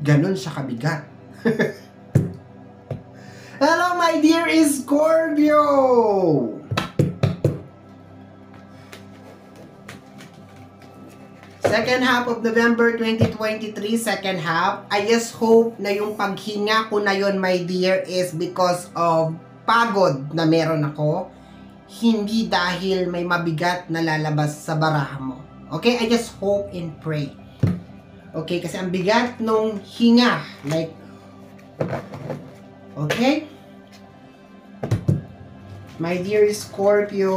Ganon siya kabigat. Hello my dear Scorpio! Second half of November 2023, second half. I just hope na yung paghinga ko na yon, my dear, is because of pagod na meron ako. Hindi dahil may mabigat na lalabas sa baraha mo. Okay? I just hope and pray. Okay? Kasi ang bigat nung hinga. Like, okay? My dear Scorpio,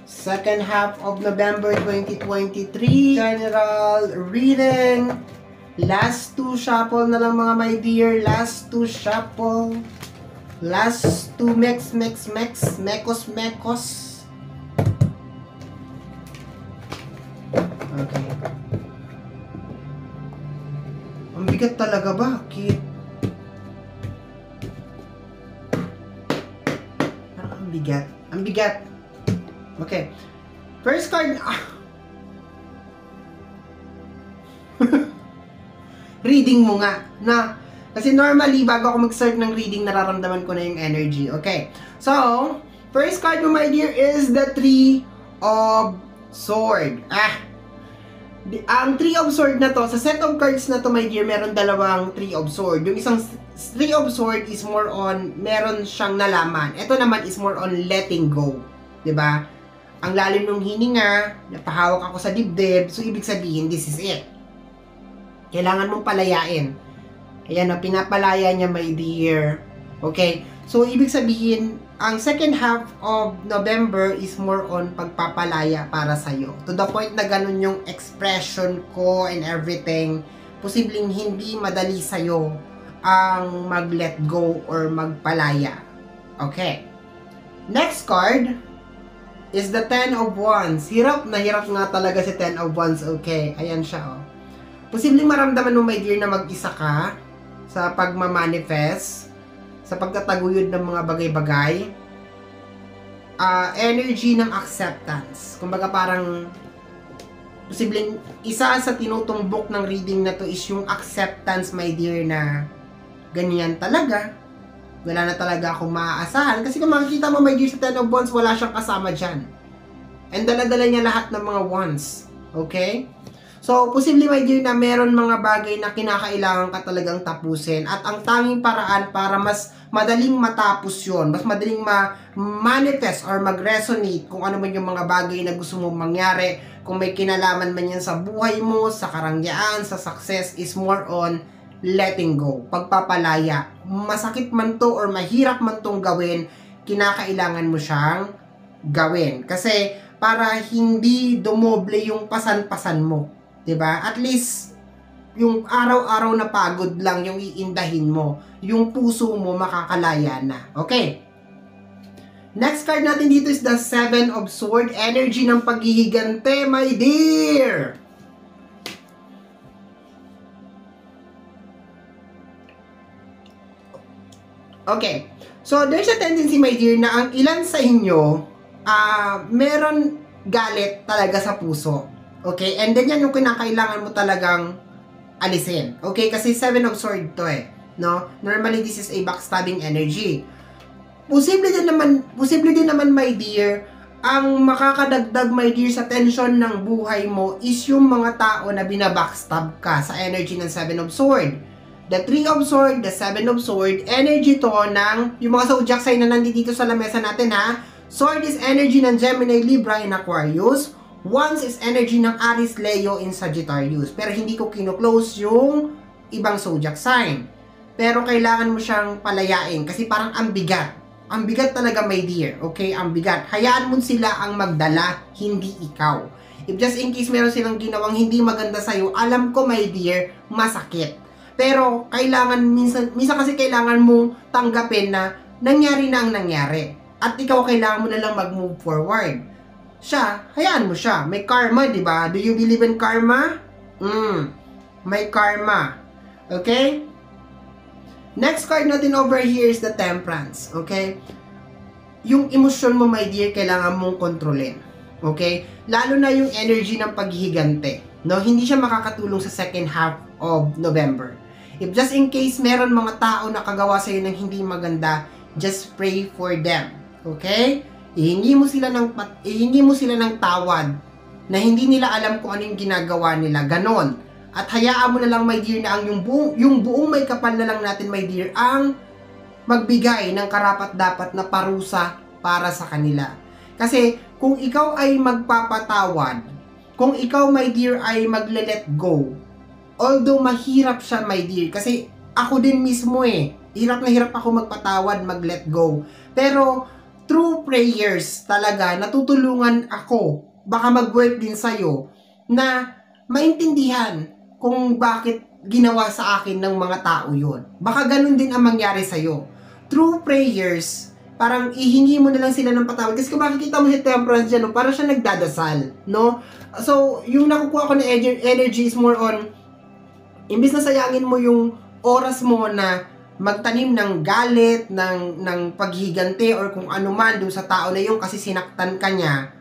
second half of November 2023, general reading. Last two shuffle na lang mga my dear. Last two shuffle. Last two mekos. Okay. Ang bigat talaga ba? Bakit? Parang ang bigat. Ang bigat. Okay. First card. Reading mo nga. Na, kasi normally, bago ako mag-start ng reading, nararamdaman ko na yung energy. Okay. So, first card mo, my dear, is the Three of Swords. Ang Three of Swords na to, sa set of cards na to, my dear, meron dalawang Three of Swords. Yung isang Three of Swords is more on, meron siyang nalaman. Ito naman is more on letting go. 'Di ba? Ang lalim ng hininga, napahawak ako sa dibdib, so ibig sabihin, this is it. Kailangan mong palayain. Ayan na, pinapalaya niya, my dear. Okay? So, ibig sabihin, ang second half of November is more on pagpapalaya para sa'yo. To the point na ganun yung expression ko and everything. Posibleng hindi madali sa'yo ang mag-let go or magpalaya. Okay. Next card is the Ten of Wands. Hirap na hirap nga talaga si Ten of Wands. Okay, ayan siya, oh. Posibleng maramdaman mo, my dear, na mag-isa ka sa pagmamanifest, sa pagtataguyod ng mga bagay-bagay. Energy ng acceptance. Kumbaga parang, posibleng isa sa tinutumbok ng reading na to is yung acceptance, my dear, na ganyan talaga. Wala na talaga akong maaasahan. Kasi kung makikita mo, my dear, sa Ten of Wands, wala siyang kasama dyan. And dala-dala niya lahat ng mga wands. Okay? So, posible, my dear, na meron mga bagay na kinakailangan ka talagang tapusin. At ang tanging paraan para mas madaling matapos yon, mas madaling ma-manifest or mag-resonate kung ano man yung mga bagay na gusto mong mangyari, kung may kinalaman man yan sa buhay mo, sa karangyaan, sa success, is more on letting go, pagpapalaya. Masakit man to or mahirap man tong gawin, kinakailangan mo siyang gawin. Kasi para hindi dumoble yung pasan-pasan mo, 'di ba? At least yung araw-araw na pagod lang yung iindahin mo. Yung puso mo makakalaya na. Okay? Next card natin dito is the Seven of Swords, energy ng paghihigante, my dear. Okay. So, there's a tendency, my dear, na ang ilan sa inyo, meron galit talaga sa puso. Okay? And then, yan yung kinakailangan mo talagang alisin. Okay? Kasi Seven of Swords to eh. No? Normally, this is a backstabbing energy. Posible din naman, my dear, ang makakadagdag, my dear, sa tension ng buhay mo is yung mga tao na binabackstab ka sa energy ng Seven of Swords. The Three of Swords, the Seven of Swords, energy to ng, yung mga zodiac sign na nandito sa lamesa natin ha. Sword is energy ng Gemini, Libra, and Aquarius. Wands is energy ng Aries, Leo, and Sagittarius. Pero hindi ko kino-close yung ibang zodiac sign. Pero kailangan mo siyang palayain kasi parang ang bigat. Ang bigat talaga, my dear. Okay? Ang bigat. Hayaan mo sila ang magdala, hindi ikaw. If just in case meron silang ginawang hindi maganda sa'yo, alam ko, my dear, masakit. Pero, kailangan, minsan kasi kailangan mong tanggapin na nangyari na ang nangyari. At ikaw, kailangan mo na lang mag-move forward. Siya, hayaan mo siya. May karma, di ba? Do you believe in karma? May karma. Okay? Next card natin over here is the Temperance. Okay? Yung emosyon mo, my dear, kailangan mong kontrolin. Okay? Lalo na yung energy ng paghihigante. No? Hindi siya makakatulong sa second half of November. If just in case meron mga tao na kagawa sa'yo ng hindi maganda, just pray for them. Okay? Ihingi mo sila ng tawad na hindi nila alam kung ano yung ginagawa nila. Ganon. At hayaan mo na lang, my dear, na ang yung buong may kapal na lang natin, my dear, ang magbigay ng karapat-dapat na parusa para sa kanila. Kasi kung ikaw ay magpapatawad, kung ikaw, my dear, ay magle-let go, although mahirap siya, my dear, kasi ako din mismo hirap na hirap ako magpatawad, mag-let go. Pero through prayers talaga, natutulungan ako, baka mag-work din sa'yo, na maintindihan kung bakit ginawa sa akin ng mga tao yun. Baka ganun din ang mangyari sa'yo. Through prayers, parang ihingi mo na lang sila ng patawad. Kasi kung makikita mo si Temperance dyan, no, parang siya nagdadasal, no? So, yung nakukuha ko na energy is more on, imbis na sayangin mo yung oras mo na magtanim ng galit, ng paghigante, or kung ano man dun sa tao na yung kasi sinaktan ka niya,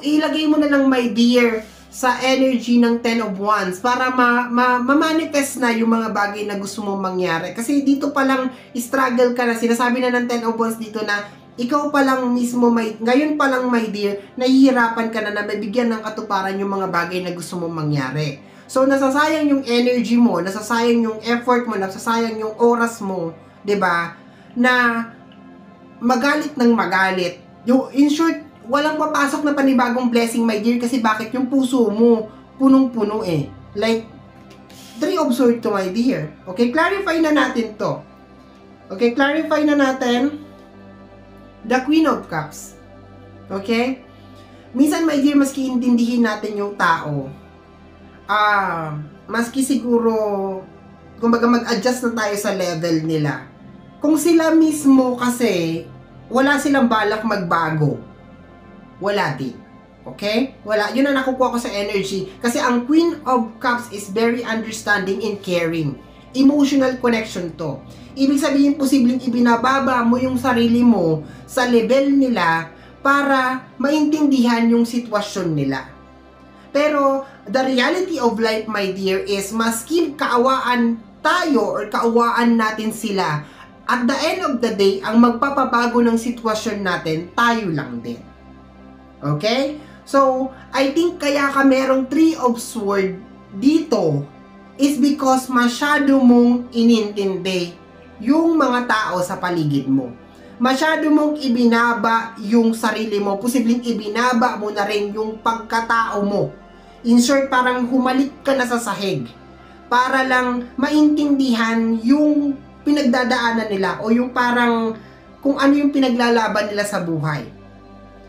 ilagay mo na lang, my dear, sa energy ng 10 of Wands para ma-manifest na yung mga bagay na gusto mong mangyari. Kasi dito pa lang struggle ka na, sinasabi na ng 10 of Wands dito na ikaw pa lang mismo, ngayon pa lang, my dear, nahihirapan ka na mabigyan ng katuparan yung mga bagay na gusto mong mangyari. So, nasasayang yung energy mo, nasasayang yung effort mo, nasasayang yung oras mo, 'di ba? Na magalit ng magalit. In short, walang papasok na panibagong blessing, my dear, kasi bakit yung puso mo punong-puno Like, 3 of Swords to, my dear. Okay, clarify na natin to. Okay, clarify na natin the Queen of Cups. Okay? Minsan, my dear, maski intindihin natin yung tao, maski siguro, kumbaga mag-adjust na tayo sa level nila. Kung sila mismo kasi, wala silang balak magbago, wala din. Okay? Wala. Yun ang nakukuha ko sa energy. Kasi ang Queen of Cups is very understanding and caring. Emotional connection to. Ibig sabihin, posibleng ibinababa mo yung sarili mo sa level nila para maintindihan yung sitwasyon nila. Pero, the reality of life, my dear, is maski kaawaan tayo or kaawaan natin sila, at the end of the day, ang magpapabago ng sitwasyon natin, tayo lang din. Okay? So, I think kaya ka merong 3 of Swords dito is because masyado mong inintindi yung mga tao sa paligid mo. Masyado mong ibinaba yung sarili mo. Posibleng ibinaba mo na rin yung pagkatao mo. In short, parang humalik ka na sa sahig para lang maintindihan yung pinagdadaanan nila o yung parang kung ano yung pinaglalaban nila sa buhay.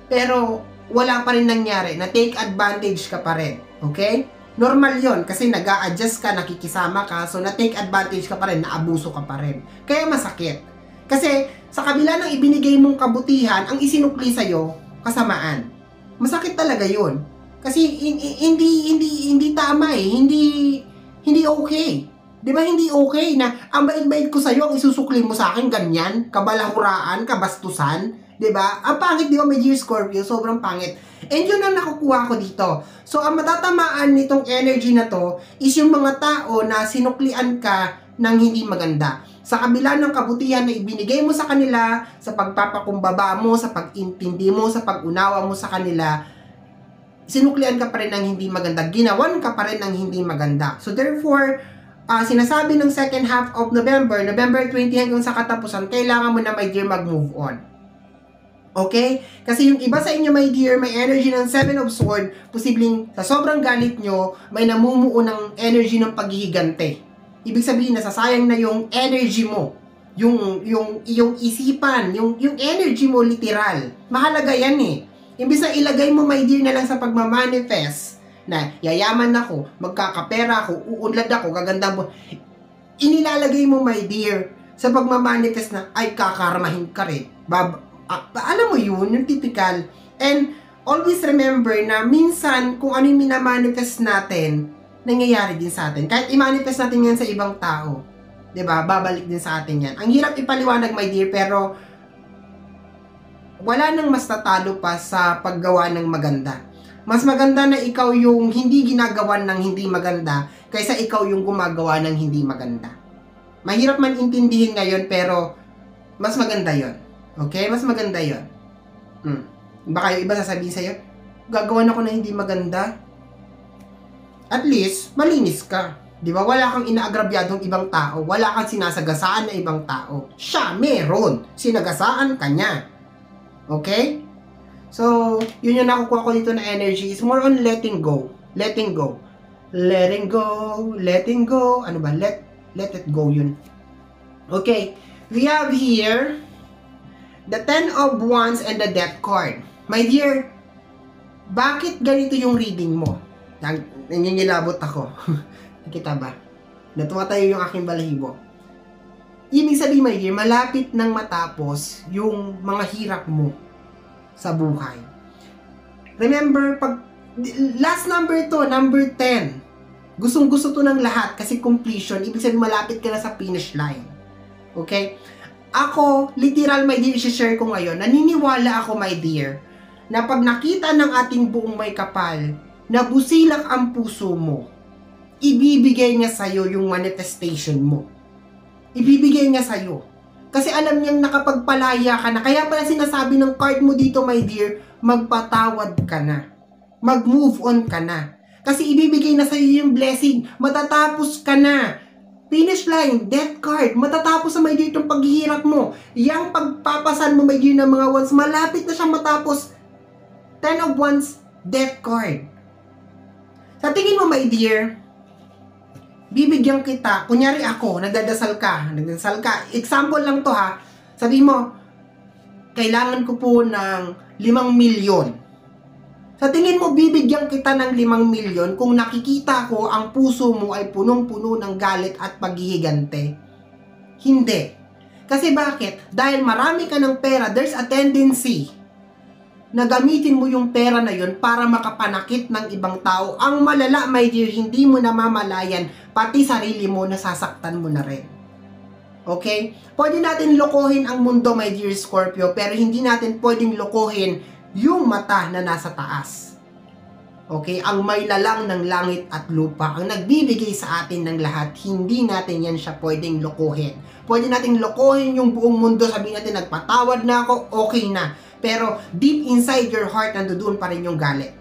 Pero wala pa rin nangyari, na take advantage ka pa rin. Okay? Normal yon kasi nag-a-adjust ka, nakikisama ka, so na take advantage ka pa rin, naabuso ka pa rin. Kaya masakit. Kasi sa kabila ng ibinigay mong kabutihan, ang isinukli sa'yo, kasamaan. Masakit talaga yon. Kasi hindi tama hindi okay. 'Di ba hindi okay na ang bait-bait ko sa'yo, ang isusukli mo sa akin ganyan, kabalahuraan, kabastusan, 'di ba? Ang pangit, 'di ba, may dear Scorpio, sobrang pangit. And yun ang nakukuha ko dito. So, ang matatamaan nitong energy na to is yung mga tao na sinuklian ka ng hindi maganda. Sa kabila ng kabutihan na ibinigay mo sa kanila, sa pagpapakumbaba mo, sa pag-intindi mo, sa pag-unawa mo sa kanila, sinuklian ka pa rin ng hindi maganda. Ginawan ka pa rin ng hindi maganda. So, therefore, sinasabi ng second half of November 20 hanggang sa katapusan, kailangan mo na, my dear, mag-move on. Okay? Kasi yung iba sa inyo, my dear, may energy ng 7 of Swords, posibleng sa sobrang galit nyo, may namumuo ng energy ng paghihigante. Ibig sabihin, nasasayang na yung energy mo. Yung isipan, yung energy mo, literal. Mahalaga yan Imbis na ilagay mo, my dear, na lang sa pagmamanifest, na yayaman ako, magkakapera ako, uunlad ako, gaganda mo, inilalagay mo, my dear, sa pagmamanifest na, ay, kakarmahin ka rin. Alam mo yun, yung typical. And always remember na minsan, kung ano yung minamanifest natin, nangyayari din sa atin. Kahit i-manifest natin yan sa ibang tao, 'di ba? Babalik din sa atin yan. Ang hirap ipaliwanag, my dear, pero wala nang mas tatalo pa sa paggawa ng maganda. Mas maganda na ikaw yung hindi ginagawa ng hindi maganda kaysa ikaw yung gumagawa ng hindi maganda. Mahirap man intindihin ngayon pero mas maganda yon. Okay? Mas maganda yon. Baka yung iba sasabihin sa'yo, gagawan ako na hindi maganda. At least, malinis ka. Di ba? Wala kang inaagrabyadong ibang tao. Wala kang sinasagasaan na ibang tao. Siya, meron. Sinagasaan ka niya. Okay? So, yun yung nakukuha ko dito na energy is more on letting go. Letting go. Letting go. Letting go. Ano ba? Let it go yun. Okay. We have here the 10 of Wands and the Death card. My dear, bakit ganito yung reading mo? Nangingilabot ako. Nakita ba? Natuwa tayo yung aking balahibo. Ibig sabihin, my dear, malapit nang matapos yung mga hirap mo sa buhay. Remember, last number to, number 10. Gustong-gusto to ng lahat kasi completion. Ibig sabihin, malapit ka na sa finish line. Okay? Ako, literal, my dear, i-share ko ngayon. Naniniwala ako, my dear, na pag nakita ng ating buong may kapal, na busilak ang puso mo, ibibigay niya sa'yo yung manifestation mo. Ibibigay niya sa'yo. Kasi alam niyang nakapagpalaya ka na. Kaya pala sinasabi ng card mo dito, my dear, magpatawad ka na. Mag-move on ka na. Kasi ibibigay na sa'yo yung blessing. Matatapos ka na. Finish line, death card. Matatapos na, my dear, itong paghihirap mo. Yang pagpapasan mo, my dear, ng mga wands, malapit na siyang matapos. 10 of Wands, death card. Sa tingin mo, my dear, bibigyan kita, kunyari ako, nagdadasal ka, example lang to ha, sabi mo, kailangan ko po ng 5 milyon. Sa tingin mo, bibigyan kita ng 5 milyon kung nakikita ko ang puso mo ay punong-puno ng galit at paghihigante? Hindi. Kasi bakit? Dahil marami ka ng pera, there's a tendency na gamitin mo yung pera na yun para makapanakit ng ibang tao. Ang malala, my dear, hindi mo namamalayan, pati sarili mo, nasasaktan mo na rin. Okay? Pwede natin lokohin ang mundo, my dear Scorpio, pero hindi natin pwedeng lokohin yung mata na nasa taas. Okay? Ang may lalang ng langit at lupa, ang nagbibigay sa atin ng lahat, hindi natin yan siya pwedeng lokohin. Pwede natin lokohin yung buong mundo, sabihin natin, nagpatawad na ako, okay na. Pero deep inside your heart, nandoon pa rin yung galit.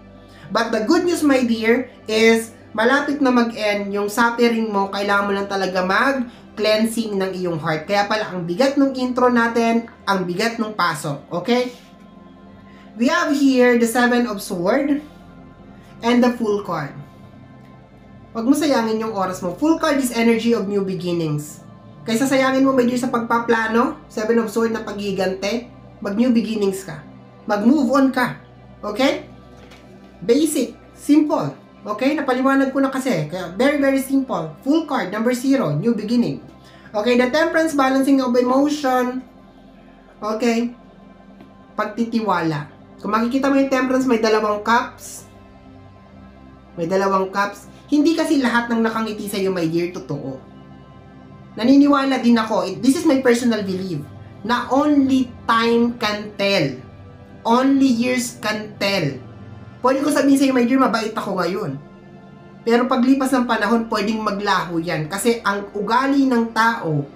But the good news, my dear, is malapit na mag-end yung suffering mo. Kailangan mo lang talaga mag-cleansing ng iyong heart. Kaya pala, ang bigat ng intro natin, ang bigat ng pasok. Okay? We have here the 7 of Swords and the Fool card. Huwag mo sayangin yung oras mo. Fool card is energy of new beginnings. Kaysa sayangin mo, my dear, sa pagpaplano, 7 of Swords na paghihigante, mag-new beginnings ka. Mag-move on ka. Okay? Basic. Simple. Okay? Napaliwanag ko na kasi. Kaya very, very simple. Full card. Number 0. New beginning. Okay? The Temperance, balancing of emotion. Okay? Pagtitiwala. Kung makikita mo yung Temperance, may 2 cups. May 2 cups. Hindi kasi lahat ng nakangiti sa'yo, my dear, totoo. Naniniwala din ako. This is my personal belief. Na only time can tell. Only years can tell. Pwede ko sabihin sa'yo, my dear, mabait ako ngayon. Pero paglipas ng panahon, pwedeng maglaho yan. Kasi ang ugali ng tao,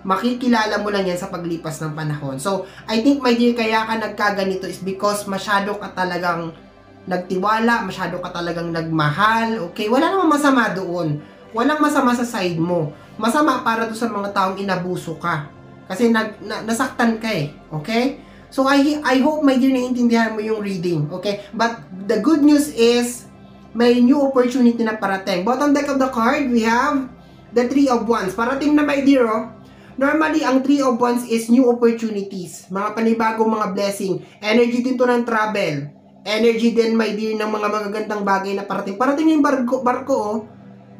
makikilala mo lang yan sa paglipas ng panahon. So, I think, my dear, kaya ka nagkaganito is because masyado ka talagang nagtiwala, masyado ka talagang nagmahal. Okay? Wala namang masama doon. Walang masama sa side mo. Masama para doon sa mga taong inabuso ka. Kasi nasaktan ka eh. Okay? So, I hope, my dear, naiintindihan mo yung reading. Okay? But, the good news is, may new opportunity na parating. Bottom deck of the card, we have the 3 of Wands. Parating na, my dear, oh. Normally, ang 3 of Wands is new opportunities. Mga panibagong mga blessing. Energy din to ng travel. Energy din, my dear, ng mga magagandang bagay na parating. Parating yung barko, oh.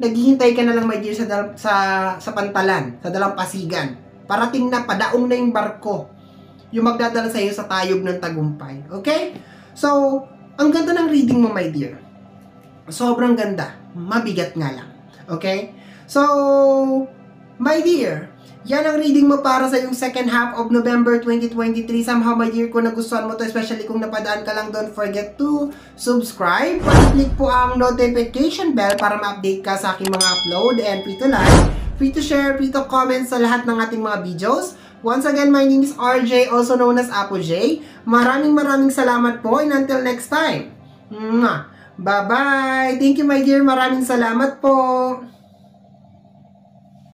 Naghihintay ka na lang, my dear, sa pantalan, sa dalampasigan. Parating na, padaong na yung barko. Yung magdadala sa iyo sa tayog ng tagumpay. Okay? So, ang ganda ng reading mo, my dear. Sobrang ganda. Mabigat nga lang. Okay? So, My dear, yan ang reading mo para sa yung second half of November 2023. Somehow, my dear, kung nagustuhan mo to, especially kung napadaan ka lang, don't forget to subscribe. Click po ang notification bell para ma-update ka sa aking mga upload. And free to like, free to share, free to comment sa lahat ng ating mga videos. Once again, my name is RJ, also known as Apo J. Maraming salamat po, and until next time. Bye-bye! Thank you, my dear. Maraming salamat po.